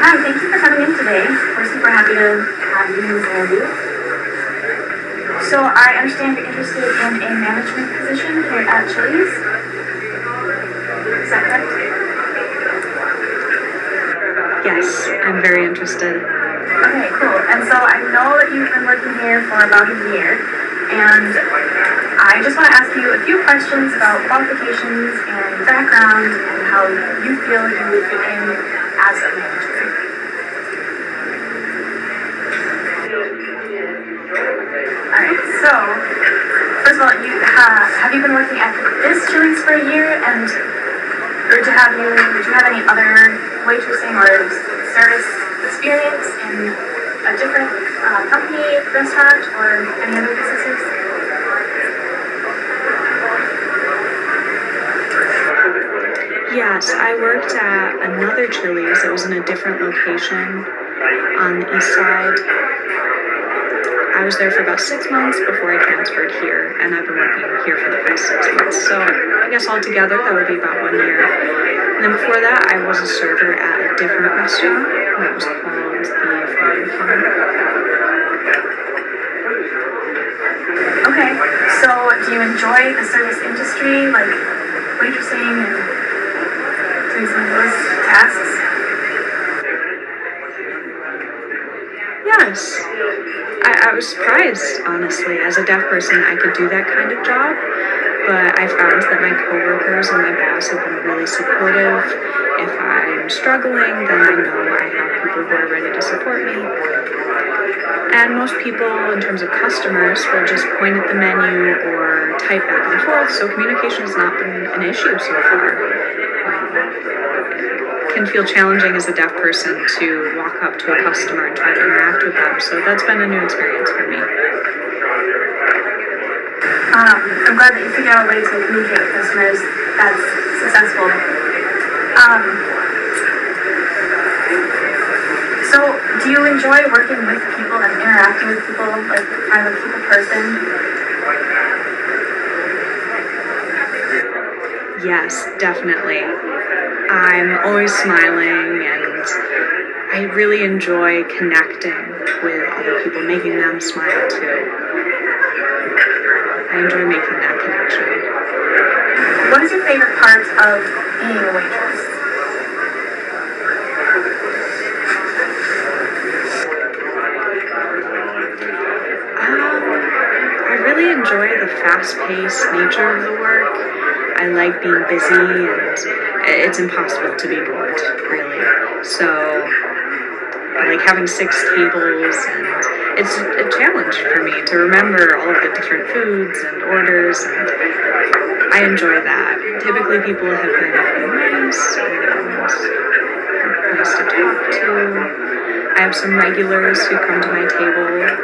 Hi, thank you for coming in today. We're super happy to have you in this interview. So I understand you're interested in a management position here at Chili's. Is that correct? Yes, I'm very interested. Okay, cool. And so I know that you've been working here for about a year, and I just want to ask you a few questions about qualifications and background and how you feel you would fit in as a manager. Alright, so first of all, have you been working at this Chili's for a year, or did you have any other waitressing or service experience in a different company, restaurant, or any other businesses? Yes, I worked at another Chili's. It was in a different location on the east side. I was there for about 6 months before I transferred here, and I've been working here for the past 6 months. So I guess altogether that would be about 1 year. And then before that, I was a server at a different restaurant that was called the Flying Pond. Okay, so do you enjoy the service industry, like waitressing and doing some of those tasks? Yes. I was surprised, honestly. As a deaf person, I could do that kind of job, but I found that my coworkers and my boss have been really supportive. If I'm struggling, then I know I have people who are ready to support me. And most people, in terms of customers, will just point at the menu or type back and forth, so communication has not been an issue so far. It can feel challenging as a deaf person to walk up to a customer and try to interact with them, so that's been a new experience for me. I'm glad that you figured out a way to communicate with customers that's successful. So, do you enjoy working with people and interacting with people, like kind of a people person? Yes, definitely. I'm always smiling, and I really enjoy connecting with other people, making them smile too. I enjoy making that connection. What is your favorite part of being a waitress? I really enjoy the fast-paced nature of the work. I like being busy, and it's impossible to be bored, really. So I like having 6 tables, and it's a challenge for me to remember all of the different foods and orders, and I enjoy that. Typically people have been really nice and nice to talk to. I have some regulars who come to my table, and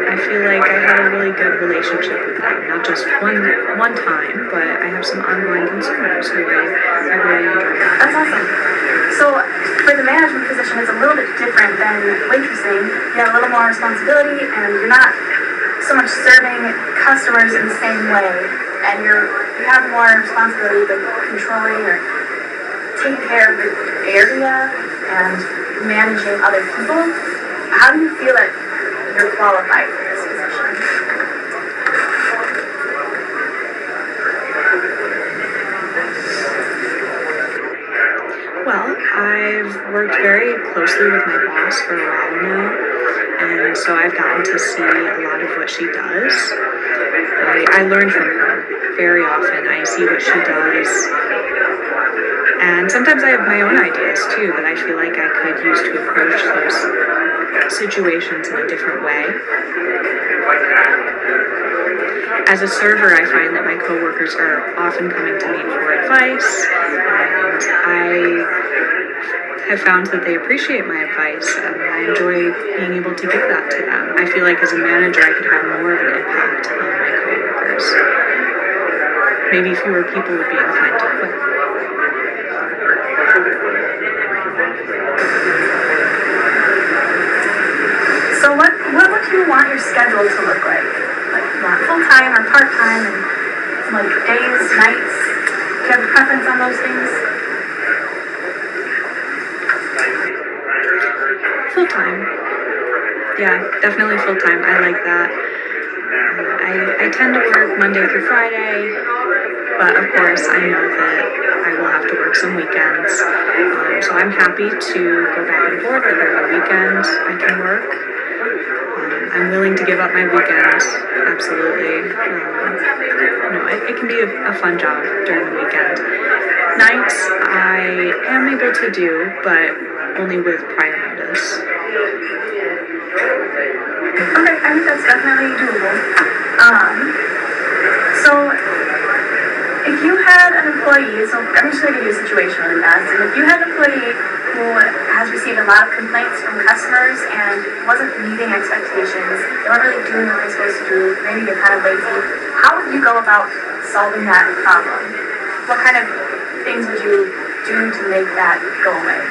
I feel like I have a really good relationship with them. Not just one time, but I have some ongoing consumers who I really enjoy. That's awesome. So, for the management position, it's a little bit different than waitressing. You have a little more responsibility, and you're not so much serving customers in the same way, and you have more responsibility with controlling or taking care of the area and managing other people. How do you feel that you're qualified for this position? Well, I've worked very closely with my boss for a while now, and so I've gotten to see a lot of what she does. I learn from her very often. I see what she does, and sometimes I have my own ideas too that I feel like I could use to approach those situations in a different way. As a server, I find that my coworkers are often coming to me for advice, and I have found that they appreciate my advice, and I enjoy being able to give that to them. I feel like as a manager, I could have more of an impact on my coworkers. Maybe fewer people would be inclined to quit. So what would you want your schedule to look like? Like, you want full-time or part-time, and like days, nights? Do you have a preference on those things? Full time. Yeah, definitely full time. I like that. I tend to work Monday through Friday, but of course I know that I will have to work some weekends. So I'm happy to go back and forth. If there's a weekend I can work. I'm willing to give up my weekends, absolutely. It can be a fun job during the weekend. Nights I am able to do, but only with prior notice. Okay, I think that's definitely doable. So if you had an employee, so I'm just going to give you a situation really fast, and if you had an employee who has received a lot of complaints from customers and wasn't meeting expectations, they weren't really doing what they're supposed to do, maybe they're kind of lazy, how would you go about solving that problem? What kind of things would you do to make that go away?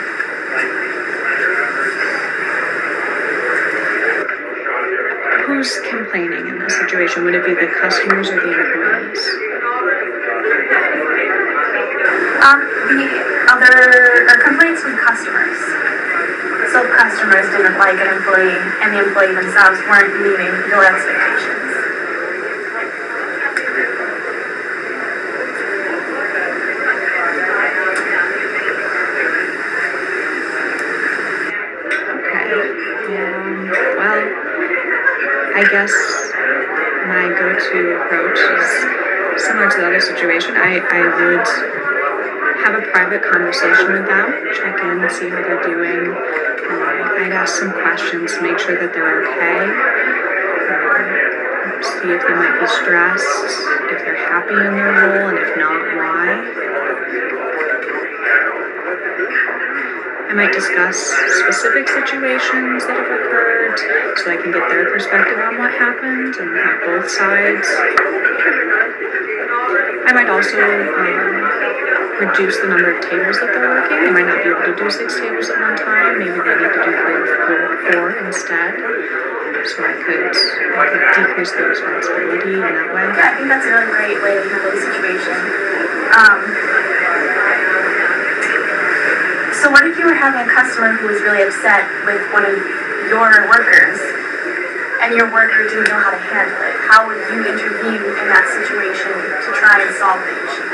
Who's complaining in this situation? Would it be the customers or the employees? Complaints from customers. So customers didn't like an employee, and the employee themselves weren't meeting your expectations. Well, I guess my go-to approach is similar to the other situation. I would have a private conversation with them, check in, see how they're doing. I'd ask some questions to make sure that they're okay. See if they might be stressed, if they're happy in their role, and if not, why. I might discuss specific situations that have occurred so I can get their perspective on what happened and have both sides. I might also reduce the number of tables that they're working. They might not be able to do 6 tables at one time. Maybe they need to do 3 or 4 instead. So I could decrease the responsibility in that way. Yeah, I think that's a really great way to handle the situation. So what if you were having a customer who was really upset with one of your workers, and your worker didn't know how to handle it? How would you intervene in that situation to try and solve the issue?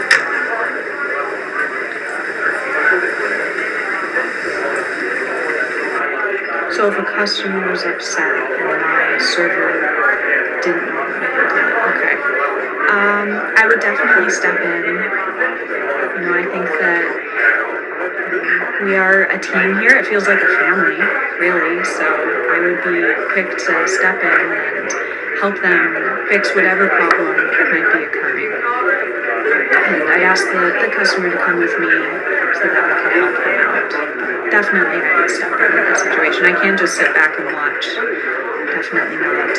So if a customer was upset and my server didn't know how to handle it, okay. I would definitely step in. I think that we are a team here. It feels like a family, really. So I would be quick to step in and help them fix whatever problem might be occurring. And I'd ask the customer to come with me so that we can help them out. Definitely I would step in that situation. I can't just sit back and watch. Definitely not.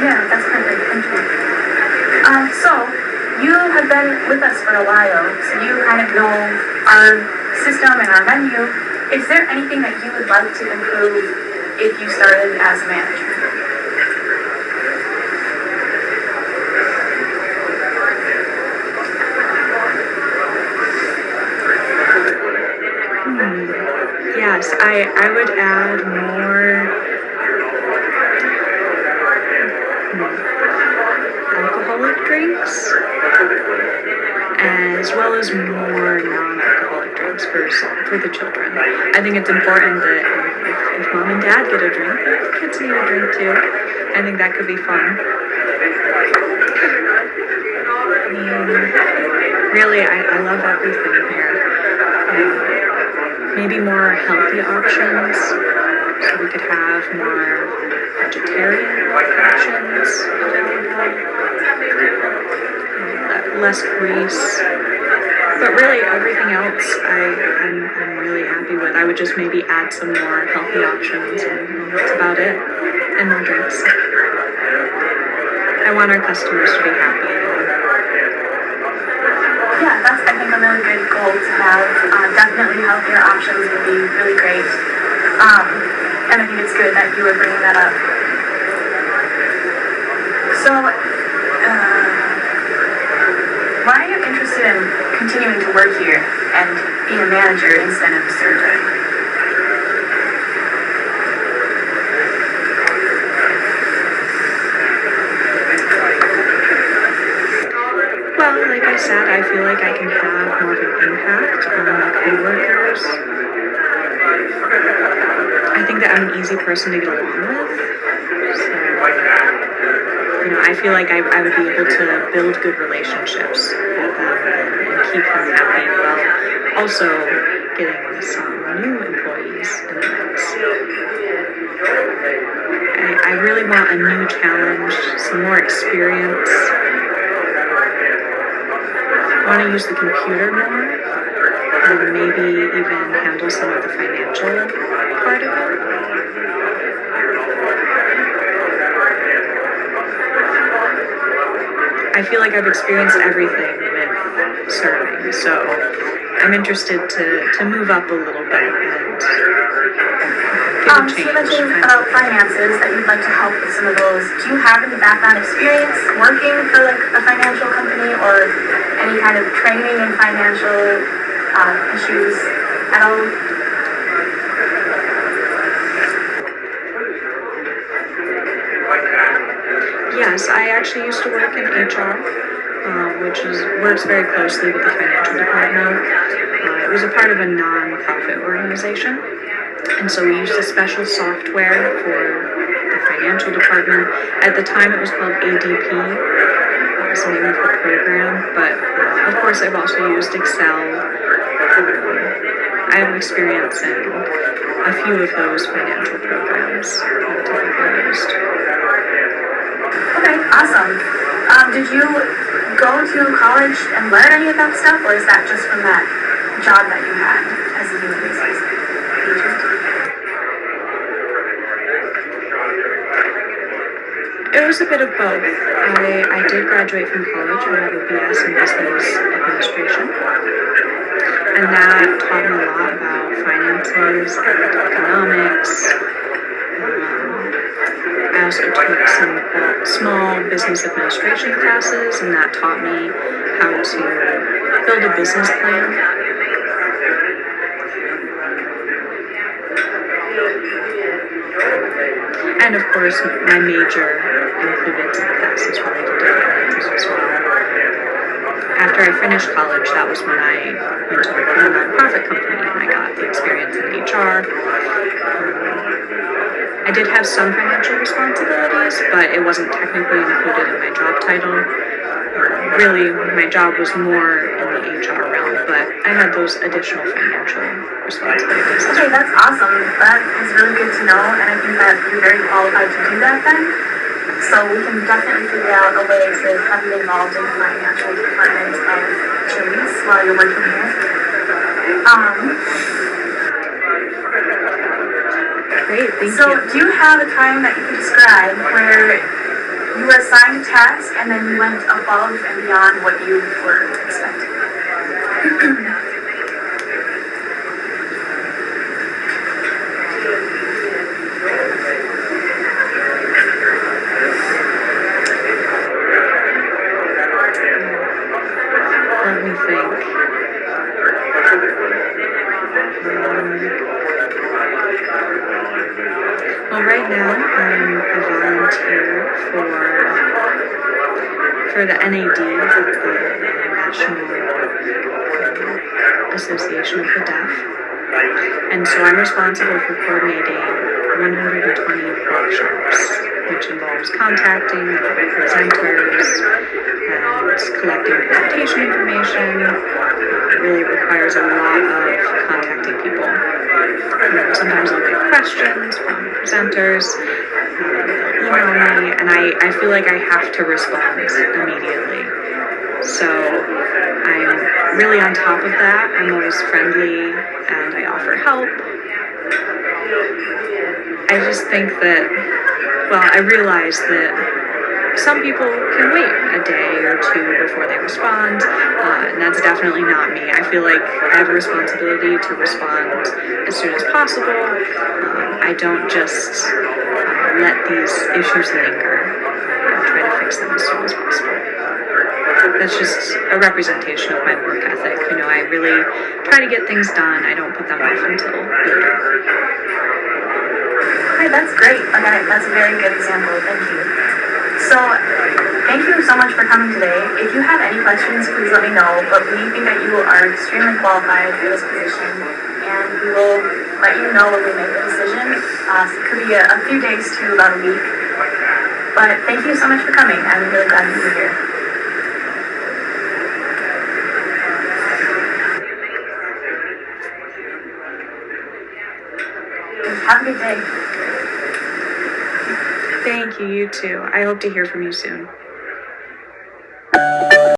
Yeah, that's perfect. Thank you. So you have been with us for a while, so you kind of know our system and our menu. Is there anything that you would like to improve if you started as a manager? Yes, I would add more alcoholic drinks, as well as more non-alcoholic drinks for the children. I think it's important that if mom and dad get a drink, the kids need a drink too. I think that could be fun. Really, I love everything here. Maybe more healthy options, so we could have more vegetarian options available, less grease, but really everything else I'm really happy with. I would just maybe add some more healthy options, and that's about it, and more drinks. I want our customers to be happy. Yeah, that's, I think, a really good goal to have. Definitely healthier options would be really great. And I think it's good that you were bringing that up. So, why are you interested in continuing to work here and being a manager instead of a server? I said, I feel like I can have more of an impact on my coworkers. I think that I'm an easy person to get along with. So, I feel like I would be able to build good relationships with them and keep them happy while also getting some new employees in the mix. I really want a new challenge, some more experience. I want to use the computer more and maybe even handle some of the financial part of it. I feel like I've experienced everything with serving, so I'm interested to move up a little bit and get a So you change. mentioned finances, that you'd like to help with some of those. Do you have any background experience working for like a financial company or any kind of training in financial issues at all? Yes, I actually used to work in HR, which works very closely with the financial department. It was a part of a non-profit organization, and so we used a special software for the financial department. At the time, it was called ADP. That was the name of the program, but of course, I've also used Excel. I have experience in a few of those financial programs that typically used. Okay, awesome. Did you go to college and learn any of that stuff, or is that just from that job that you had as a human resource agent? It was a bit of both. I did graduate from college. I have a BS in business administration, and that taught me a lot about finances and economics. I also took some small business administration classes, and that taught me how to build a business plan. And of course, my major included some classes related to finances as well. After I finished college, that was when I went to work in a nonprofit company and I got the experience in HR. I did have some financial responsibilities, but it wasn't technically included in my job title. Really, my job was more in the HR realm, but I had those additional financial responsibilities. Okay, that's awesome. That is really good to know, and I think that you're very qualified to do that then. So we can definitely figure out a way to have you involved in the financial department of Chili's while you're working here. Great, thank So you. do you have a time that you can describe where you were assigned a task and then you went above and beyond what you were expecting? Let me think. Well, right now I'm a volunteer for the NAD, the National Association of the Deaf, and so I'm responsible for coordinating 120 workshops, which involves contacting the presenters and collecting presentation information. It really requires a lot of contacting people. Sometimes I'll get questions from presenters, they'll email me, and I feel like I have to respond immediately. So I'm really on top of that. I'm always friendly and I offer help. I just think that, I realize that some people can wait a day or two before they respond, and that's definitely not me. I feel like I have a responsibility to respond as soon as possible. I don't just let these issues linger. I try to fix them as soon as possible. That's just a representation of my work ethic. I really try to get things done. I don't put them off until later. Okay, that's great. Okay, that's a very good example. Thank you. So, thank you so much for coming today. If you have any questions, please let me know, but we think that you are extremely qualified for this position, and we will let you know when we make a decision. It could be a few days to about a week, but thank you so much for coming. I'm really glad you were here. Have a good day. Thank you, you too. I hope to hear from you soon.